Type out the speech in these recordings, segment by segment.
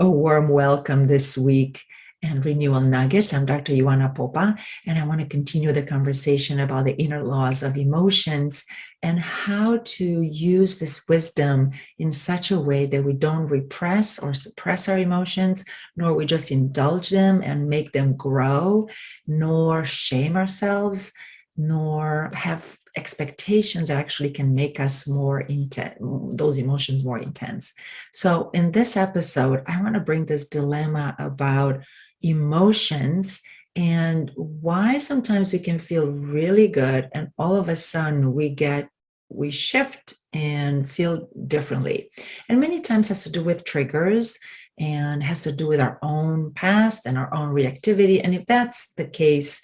A warm welcome this week and Renewal Nuggets. I'm Dr. Ioana Popa, and I want to continue the conversation about the inner laws of emotions and how to use this wisdom in such a way that we don't repress or suppress our emotions, nor we just indulge them and make them grow, nor shame ourselves, nor have expectations that actually can make us more intense, those emotions more intense. So in this episode, I want to bring this dilemma about emotions and why sometimes we can feel really good and all of a sudden we shift and feel differently. And many times has to do with triggers and has to do with our own past and our own reactivity. And if that's the case,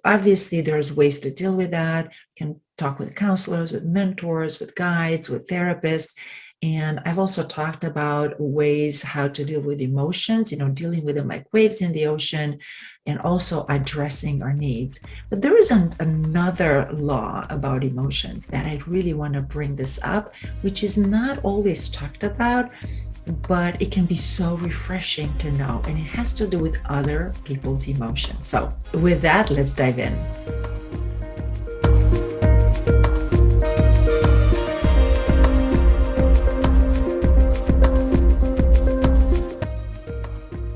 obviously there's ways to deal with that. You can talk with counselors, with mentors, with guides, with therapists. And I've also talked about ways how to deal with emotions, dealing with them like waves in the ocean, and also addressing our needs. But there is another law about emotions that I really want to bring this up, which is not always talked about, but it can be so refreshing to know, and it has to do with other people's emotions. So with that, let's dive in.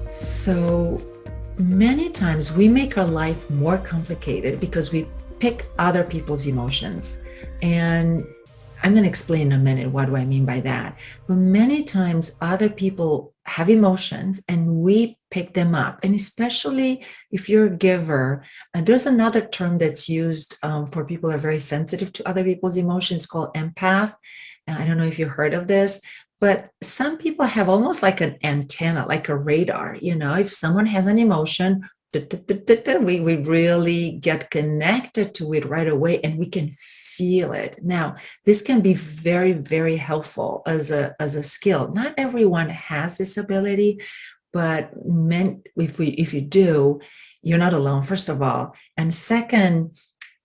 So many times we make our life more complicated because we pick other people's emotions. And I'm going to explain in a minute what do I mean by that. But many times other people have emotions and we pick them up. And especially if you're a giver, there's another term that's used for people who are very sensitive to other people's emotions called empath. I don't know if you heard of this, but some people have almost like an antenna, like a radar. If someone has an emotion, we really get connected to it right away and we can feel it. Now, this can be very, very helpful as a skill. Not everyone has this ability, but if you do, you're not alone, first of all. And second,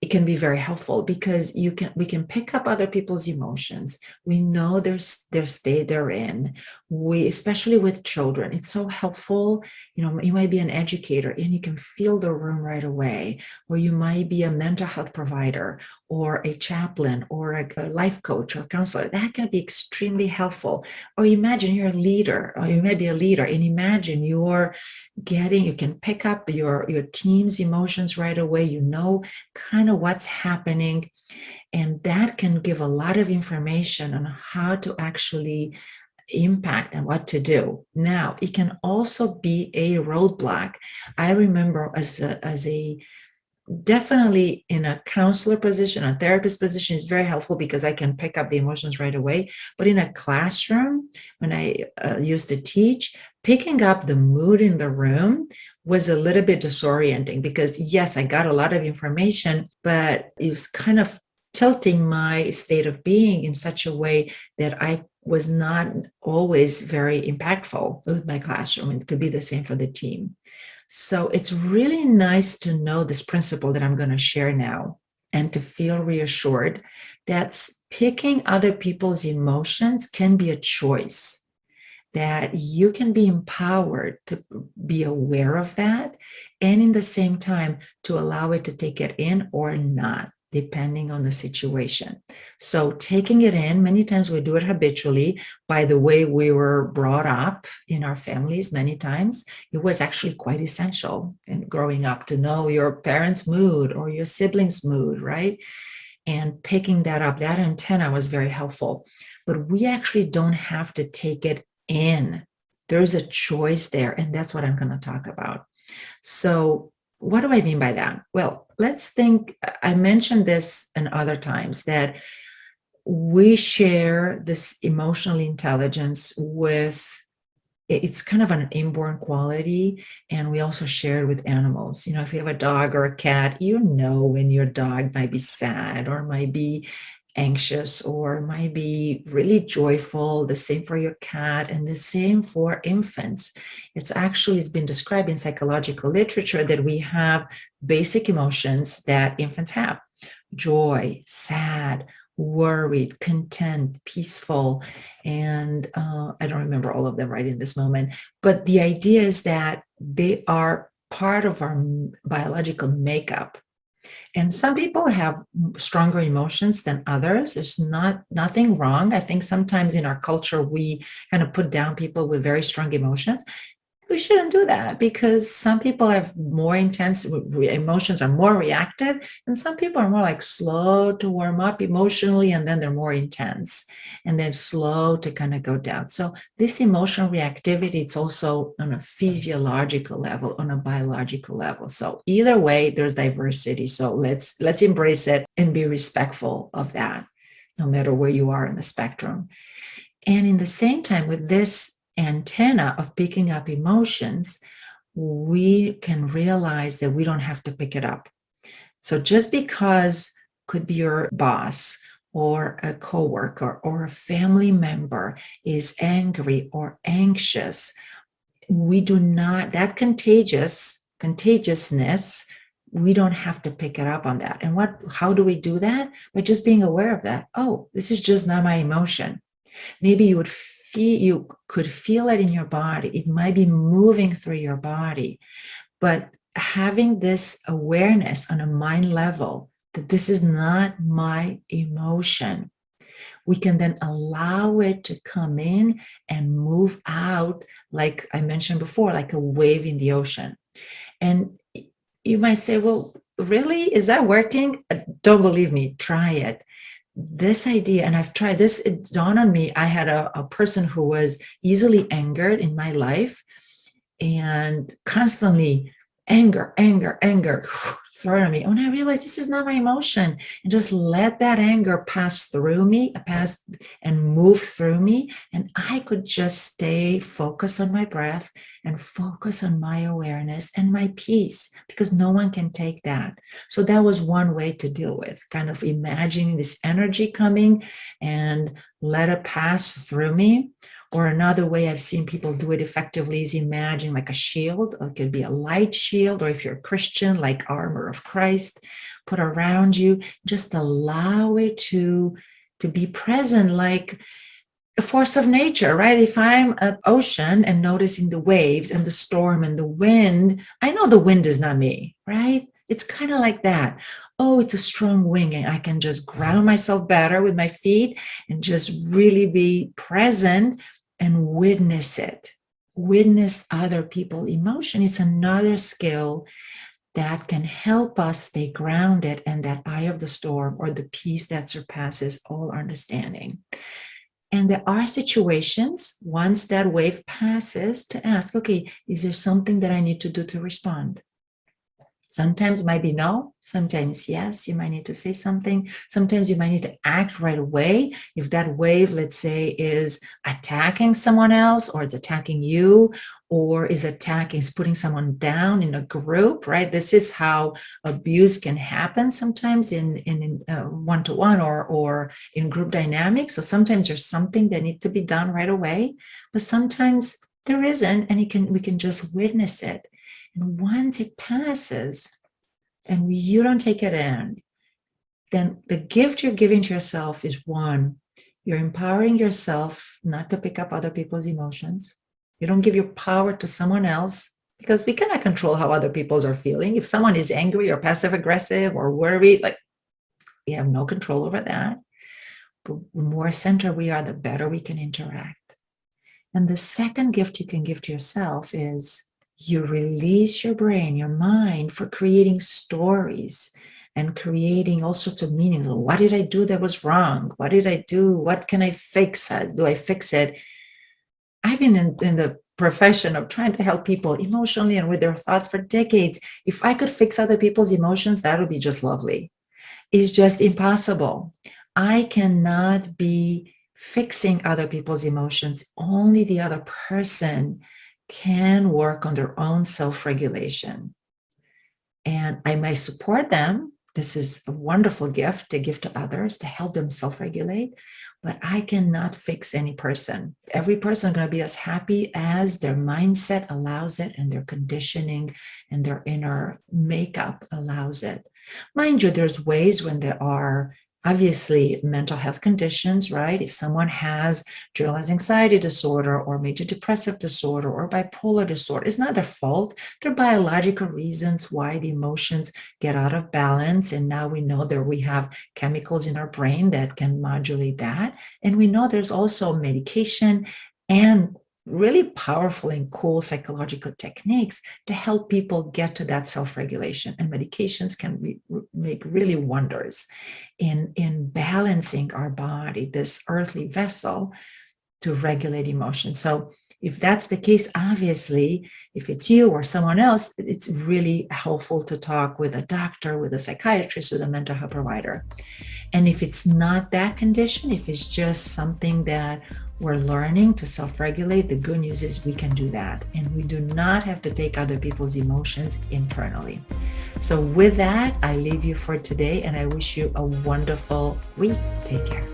it can be very helpful because we can pick up other people's emotions. We know their state they're in. Especially with children, it's so helpful. You might be an educator and you can feel the room right away, or you might be a mental health provider or a chaplain or a life coach or counselor. That can be extremely helpful. Or imagine you're a leader, or you may be a leader, and imagine you can pick up your team's emotions right away. Kind of what's happening, and that can give a lot of information on how to actually impact and what to do. Now, it can also be a roadblock. I remember as a definitely in a counselor position, a therapist position is very helpful because I can pick up the emotions right away. But in a classroom, when I used to teach, picking up the mood in the room was a little bit disorienting because, yes, I got a lot of information, but it was kind of tilting my state of being in such a way that I was not always very impactful with my classroom. It could be the same for the team. So it's really nice to know this principle that I'm going to share now and to feel reassured that picking other people's emotions can be a choice, that you can be empowered to be aware of that, and in the same time to allow it to take it in or not, depending on the situation. So taking it in, many times we do it habitually by the way we were brought up in our families. Many times it was actually quite essential in growing up to know your parents' mood or your siblings' mood, right? And picking that up, that antenna was very helpful. But we actually don't have to take it in. There's a choice there, and that's what I'm going to talk about. So what do I mean by that? Well, let's think, I mentioned this in other times, that we share this emotional intelligence it's kind of an inborn quality, and we also share it with animals. If you have a dog or a cat, when your dog might be sad or might be anxious or might be really joyful. The same for your cat, and the same for infants. It's been described in psychological literature that we have basic emotions that infants have: joy, sad, worried, content, peaceful. And I don't remember all of them right in this moment. But the idea is that they are part of our biological makeup. And some people have stronger emotions than others. There's nothing wrong. I think sometimes in our culture, we kind of put down people with very strong emotions. We shouldn't do that, because some people have more intense emotions, are more reactive, and some people are more like slow to warm up emotionally, and then they're more intense, and then slow to kind of go down. So this emotional reactivity, it's also on a physiological level, on a biological level. So either way, there's diversity. So let's embrace it and be respectful of that, no matter where you are in the spectrum. And in the same time, with this antenna of picking up emotions, we can realize that we don't have to pick it up. So just because could be your boss or a coworker or a family member is angry or anxious, we do not, that contagiousness, we don't have to pick it up on that. And how do we do that? By just being aware of that. Oh, this is just not my emotion. Maybe you could feel it in your body. It might be moving through your body, but having this awareness on a mind level that this is not my emotion, we can then allow it to come in and move out, like I mentioned before, like a wave in the ocean. And you might say, well, really? Is that working? Don't believe me. Try it. This idea, and I've tried this, it dawned on me. I had a person who was easily angered in my life, and constantly anger thrown at me. And I realized this is not my emotion, and just let that anger pass through me, pass and move through me. And I could just stay focused on my breath and focus on my awareness and my peace, because no one can take that. So that was one way to deal with kind of imagining this energy coming and let it pass through me. Or another way I've seen people do it effectively is imagine like a shield. It could be a light shield, or if you're a Christian, like armor of Christ, put around you. Just allow it to be present, like a force of nature, right? If I'm at ocean and noticing the waves and the storm and the wind, I know the wind is not me, right? It's kind of like that. Oh, it's a strong wind, and I can just ground myself better with my feet and just really be present and witness it. Witness other people's emotion. It's another skill that can help us stay grounded in that eye of the storm, or the peace that surpasses all understanding. And there are situations, once that wave passes, to ask, okay, is there something that I need to do to respond? Sometimes it might be no, sometimes yes, you might need to say something. Sometimes you might need to act right away. If that wave, let's say, is attacking someone else, or it's attacking you, or is putting someone down in a group, right? This is how abuse can happen sometimes in one-to-one or in group dynamics. So sometimes there's something that needs to be done right away, but sometimes there isn't, and we can just witness it. And once it passes and you don't take it in, then the gift you're giving to yourself is, one, you're empowering yourself not to pick up other people's emotions. You don't give your power to someone else, because we cannot control how other people are feeling. If someone is angry or passive aggressive or worried, like, we have no control over that. But the more centered we are, the better we can interact. And the second gift you can give to yourself is you release your brain, your mind, for creating stories and creating all sorts of meanings. What did I do that was wrong? What did I do? What can I fix? How do I fix it? I've been in the profession of trying to help people emotionally and with their thoughts for decades. If I could fix other people's emotions, that would be just lovely. It's just impossible. I cannot be fixing other people's emotions. Only the other person can work on their own self-regulation. And I may support them. This is a wonderful gift to give to others to help them self-regulate, but I cannot fix any person. Every person is going to be as happy as their mindset allows it, and their conditioning and their inner makeup allows it. Mind you, there's ways when there are Obviously, mental health conditions, right? If someone has generalized anxiety disorder or major depressive disorder or bipolar disorder, it's not their fault. There are biological reasons why the emotions get out of balance. And now we know that we have chemicals in our brain that can modulate that. And we know there's also medication and really powerful and cool psychological techniques to help people get to that self-regulation. And medications can make really wonders in balancing our body, this earthly vessel, to regulate emotion. So if that's the case, obviously, if it's you or someone else, it's really helpful to talk with a doctor, with a psychiatrist, with a mental health provider. And if it's not that condition, if it's just something that we're learning to self-regulate, the good news is we can do that. And we do not have to take other people's emotions internally. So with that, I leave you for today and I wish you a wonderful week. Take care.